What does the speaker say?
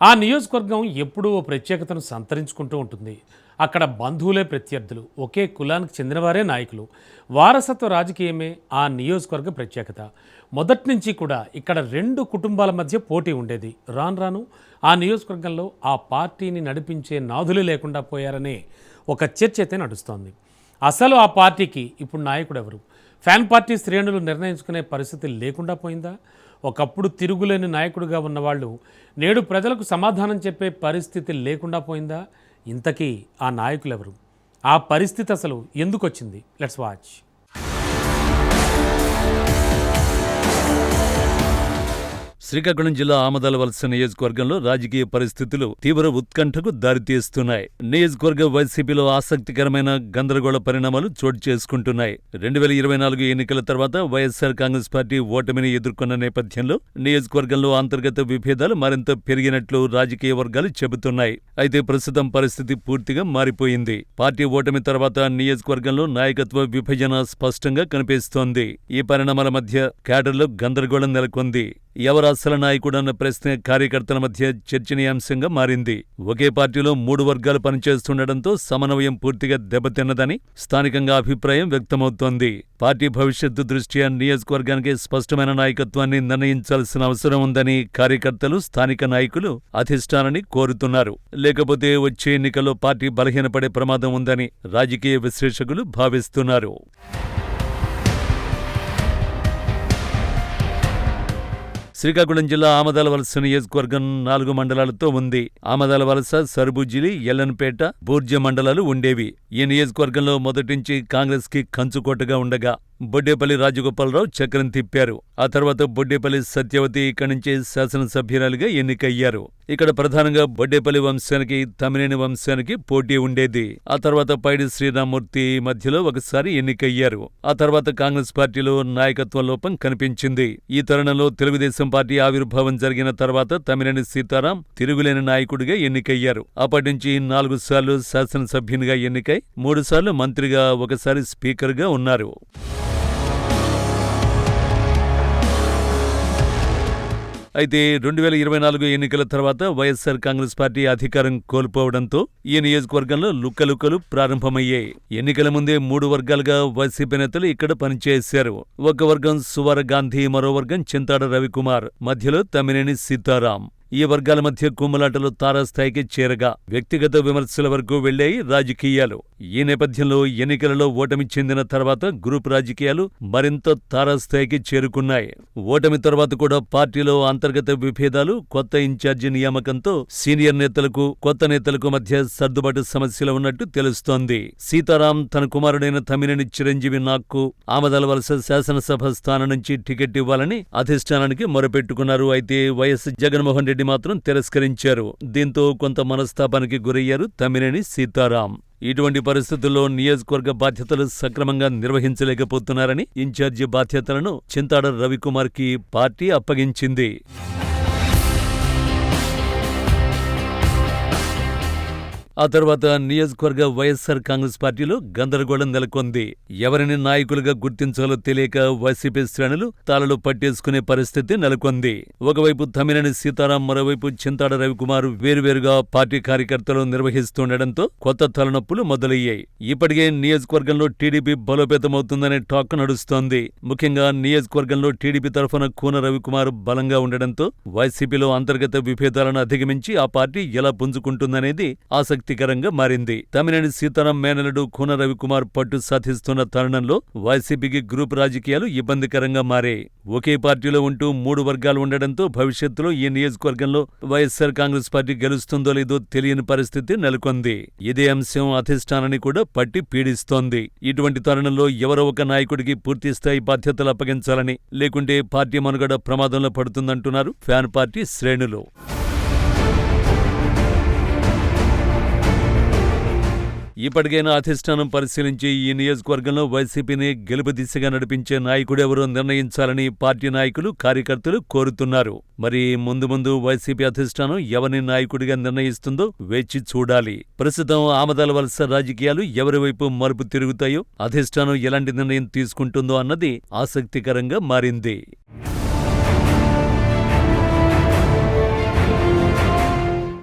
ఆ నియోజకవర్గం ఎప్పుడూ ఓ ప్రత్యేకతను సంతరించుకుంటూ ఉంటుంది. అక్కడ బంధువులే ప్రత్యర్థులు, ఒకే కులానికి చెందినవారే నాయకులు. వారసత్వ రాజకీయమే ఆ నియోజకవర్గ ప్రత్యేకత. మొదటి నుంచి కూడా ఇక్కడ రెండు కుటుంబాల మధ్య పోటీ ఉండేది. రాను రాను ఆ నియోజకవర్గంలో ఆ పార్టీని నడిపించే నాథులే లేకుండా పోయారనే ఒక చర్చ అయితే నడుస్తోంది. అసలు ఆ పార్టీకి ఇప్పుడు నాయకుడు ఎవరు? ఫ్యాన్ పార్టీ శ్రేణులు నిర్ణయించుకునే పరిస్థితి లేకుండా పోయిందా? ఒకప్పుడు తిరుగులేని నాయకుడిగా ఉన్నవాళ్ళు నేడు ప్రజలకు సమాధానం చెప్పే పరిస్థితి లేకుండా పోయిందా? ఇంతకీ ఆ నాయకులు ఎవరు? ఆ పరిస్థితి అసలు ఎందుకు వచ్చింది? Let's watch. శ్రీకాకుళం జిల్లా ఆమదాలవలస నియోజకవర్గంలో రాజకీయ పరిస్థితులు తీవ్ర ఉత్కంఠకు దారితీస్తున్నాయి. నియోజకవర్గ వైసీపీలో ఆసక్తికరమైన గందరగోళ పరిణామాలు చోటు చేసుకుంటున్నాయి. 2024 ఎన్నికల తర్వాత వైఎస్సార్ కాంగ్రెస్ పార్టీ ఓటమిని ఎదుర్కొన్న నేపథ్యంలో నియోజకవర్గంలో అంతర్గత విభేదాలు మరింత పెరిగినట్లు రాజకీయ వర్గాలు చెబుతున్నాయి. అయితే ప్రస్తుతం పరిస్థితి పూర్తిగా మారిపోయింది. పార్టీ ఓటమి తర్వాత నియోజకవర్గంలో నాయకత్వ విభజన స్పష్టంగా కనిపిస్తోంది. ఈ పరిణామాల మధ్య క్యాడర్లో గందరగోళం నెలకొంది. ఎవరు అసలు నాయకుడన్న ప్రశ్న కార్యకర్తల మధ్య చర్చనీయాంశంగా మారింది. ఒకే పార్టీలో 3 వర్గాలు పనిచేస్తుండటంతో సమన్వయం పూర్తిగా దెబ్బతిన్నదని స్థానికంగా అభిప్రాయం వ్యక్తమవుతోంది. పార్టీ భవిష్యత్తు దృష్ట్యా నియోజకవర్గానికి స్పష్టమైన నాయకత్వాన్ని నిర్ణయించాల్సిన అవసరం ఉందని కార్యకర్తలు, స్థానిక నాయకులు అధిష్టానాన్ని కోరుతున్నారు. లేకపోతే వచ్చే ఎన్నికల్లో పార్టీ బలహీనపడే ప్రమాదం ఉందని రాజకీయ విశ్లేషకులు భావిస్తున్నారు. శ్రీకాకుళం జిల్లా ఆమదాలవలస నియోజకవర్గం 4 మండలాలతో ఉంది. ఆమదాలవలస, సరుబుజ్జిలి, ఎల్లన్పేట, బూర్జ మండలాలు ఉండేవి. ఈ నియోజకవర్గంలో మొదటించి కాంగ్రెస్ కి కంచుకోటగా ఉండగా బొడ్డేపల్లి రాజగోపాలరావు చక్రం తిప్పారు. ఆ తర్వాత బొడ్డేపల్లి సత్యవతి ఇక్కడి నుంచి శాసనసభ్యురాలిగా ఎన్నికయ్యారు. ఇక్కడ ప్రధానంగా బొడ్డేపల్లి వంశానికి, తమ్మినేని వంశానికి పోటీ ఉండేది. ఆ తర్వాత పైడి శ్రీరామ్మూర్తి మధ్యలో ఒకసారి ఎన్నికయ్యారు. ఆ తర్వాత కాంగ్రెస్ పార్టీలో నాయకత్వ లోపం కనిపించింది. ఈ తరుణంలో తెలుగుదేశం పార్టీ ఆవిర్భావం జరిగిన తర్వాత తమ్మినేని సీతారాం తిరుగులేని నాయకుడిగా ఎన్నికయ్యారు. అప్పటి నుంచి 4 సార్లు శాసనసభ్యునిగా ఎన్నికై 3 సార్లు మంత్రిగా, ఒకసారి స్పీకర్గా ఉన్నారు. అయితే 2024 ఎన్నికల తర్వాత వైఎస్సార్ కాంగ్రెస్ పార్టీ అధికారం కోల్పోవడంతో ఈ నియోజకవర్గంలో లుక్కలుక్కలు ప్రారంభమయ్యాయి. ఎన్నికల ముందే 3 వర్గాలుగా వైసీపీ నేతలు ఇక్కడ పనిచేశారు. ఒక వర్గం సువార గాంధీ, మరో వర్గం చింతాడ రవికుమార్, మధ్యలో తమ్మినేని సీతారాం. ఈ వర్గాల మధ్య కుమ్మలాటలు తారాస్థాయికి చేరగా వ్యక్తిగత విమర్శల వరకు వెళ్లాయి రాజకీయాలు. ఈ నేపథ్యంలో ఎన్నికలలో ఓటమి చెందిన తర్వాత గ్రూప్ రాజకీయాలు మరింత తారాస్థాయికి చేరుకున్నాయి. ఓటమి తర్వాత కూడా పార్టీలో అంతర్గత విభేదాలు, కొత్త ఇన్ఛార్జి నియామకంతో సీనియర్ నేతలకు, కొత్త నేతలకు మధ్య సర్దుబాటు సమస్యలు ఉన్నట్టు తెలుస్తోంది. సీతారాం తన కుమారుడైన తమ్మినేని చిరంజీవి నాగ్కు ఆమదాలవలస శాసనసభ స్థానం నుంచి టికెట్ ఇవ్వాలని అధిష్టానానికి మొరపెట్టుకున్నారు. అయితే వైఎస్ జగన్మోహన్ రెడ్డి మాత్రం తిరస్కరించారు. దీంతో కొంత మనస్తాపానికి గురయ్యారు తమ్మినేని సీతారాం. ఇటువంటి పరిస్థితుల్లో నియోజకవర్గ బాధ్యతలు సక్రమంగా నిర్వహించలేకపోతున్నారని ఇన్ఛార్జి బాధ్యతలను చింతాడ రవికుమార్కి పార్టీ అప్పగించింది. ఆ తర్వాత నియోజకవర్గ వైఎస్సార్ కాంగ్రెస్ పార్టీలో గందరగోళం నెలకొంది. ఎవరిని నాయకులుగా గుర్తించాలో తెలియక వైసీపీ శ్రేణులు తాళలు పట్టేసుకునే పరిస్థితి నెలకొంది. ఒకవైపు తమ్మినేని సీతారాం, మరోవైపు చింతాడ రవికుమార్ వేరువేరుగా పార్టీ కార్యకర్తలు నిర్వహిస్తుండటంతో కొత్త తలనొప్పులు మొదలయ్యాయి. ఇప్పటికే నియోజకవర్గంలో టీడీపీ బలోపేతమవుతుందనే టాక్ నడుస్తోంది. ముఖ్యంగా నియోజకవర్గంలో టీడీపీ తరఫున కూన రవికుమార్ బలంగా ఉండడంతో వైసీపీలో అంతర్గత విభేదాలను అధిగమించి ఆ పార్టీ ఎలా పుంజుకుంటుందనేది ఆసక్తికరంగా మారింది. తమ్మినేని సీతారాం మేనలుడు కూన రవికుమార్ పట్టు సాధిస్తున్న తరుణంలో వైసీపీకి గ్రూప్ రాజకీయాలు ఇబ్బందికరంగా మారాయి. ఒకే పార్టీలో ఉంటూ 3 వర్గాలు ఉండడంతో భవిష్యత్తులో ఈ నియోజకవర్గంలో వైఎస్సార్ కాంగ్రెస్ పార్టీ గెలుస్తుందో లేదో తెలియని పరిస్థితి నెలకొంది. ఇదే అంశం అధిష్టానాన్ని కూడా పట్టి పీడిస్తోంది. ఇటువంటి తరుణంలో ఎవరో ఒక నాయకుడికి పూర్తిస్థాయి బాధ్యతలు అప్పగించాలని, లేకుంటే పార్టీ మనుగడ ప్రమాదంలో పడుతుందంటున్నారు ఫ్యాన్ పార్టీ శ్రేణులు. ఇప్పటికైనా అధిష్టానం పరిశీలించి ఈ నియోజకవర్గంలో వైసీపీని గెలుపు దిశగా నడిపించే నాయకుడెవరో నిర్ణయించాలని పార్టీ నాయకులు, కార్యకర్తలు కోరుతున్నారు. మరి ముందు వైసీపీ అధిష్టానం ఎవరిని నాయకుడిగా నిర్ణయిస్తుందో వేచి చూడాలి. ప్రస్తుతం ఆమదాలవలస రాజకీయాలు ఎవరి వైపు మలుపు తిరుగుతాయో, అధిష్టానం ఎలాంటి నిర్ణయం తీసుకుంటుందో అన్నది ఆసక్తికరంగా మారింది.